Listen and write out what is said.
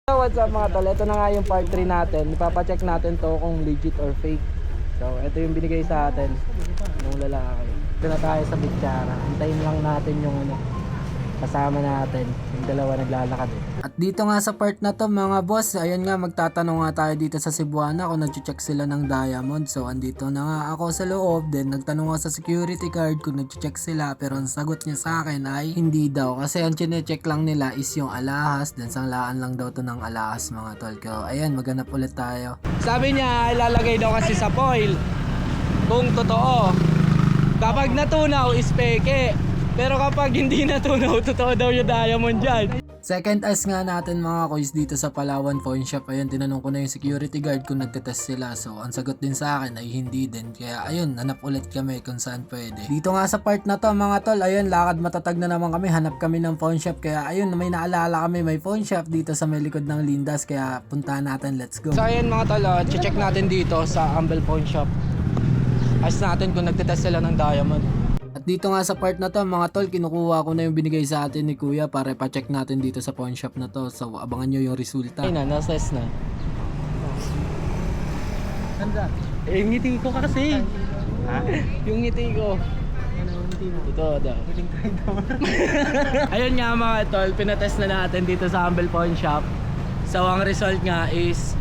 So what's up mga tol, ito na nga yung part 3 natin. Ipapacheck natin to kung legit or fake. So ito yung binigay sa atin ng lalaki. Ito na tayo sa Bichara. Hintayin lang natin yung kasama natin, yung dalawa naglalakad. At dito nga sa part na to mga boss, ayun nga magtatanong nga tayo dito sa Cebuana kung nag-check sila ng diamond. So andito na nga ako sa loob, then nagtanong ako sa security guard kung nag-check sila, pero ang sagot niya sa akin ay hindi daw, kasi ang chine-check lang nila is yung alahas, then sanglaan lang daw to ng alahas mga tol ko. Ayan, maghanap ulit tayo. Sabi niya ilalagay daw kasi sa foil kung totoo. Kapag natunaw is peke, pero kapag hindi natunaw, totoo daw yung diamond dyan. Second ask nga natin mga koys dito sa Palawan Pawn Shop. Ayun, tinanong ko na yung security guard kung nagtetest sila. So, ang sagot din sa akin ay hindi din. Kaya ayun, hanap ulit kami kung saan pwede. Dito nga sa part na to mga tol, ayun, lakad matatag na naman kami. Hanap kami ng pawn shop. Kaya ayun, may naalala kami, may pawn shop dito sa may likod ng Lindas. Kaya puntahan natin, let's go. So ayun mga tol, check natin dito sa Humble Pawn Shop. Ask natin kung nagtetest sila ng diamond. At dito nga sa part na to mga tol, kinukuha ko na yung binigay sa atin ni kuya para pa-check natin dito sa pawn shop na to. So abangan nyo yung resulta. Ay na, nasa-test na. Handa? Eh, yung ngiti ko kasi. Ha? Yung ngiti ko. Ano yung ngiti mo? Ito daw. Ayun nga mga tol, pinatest na natin dito sa Humble Pawn Shop. So ang result nga is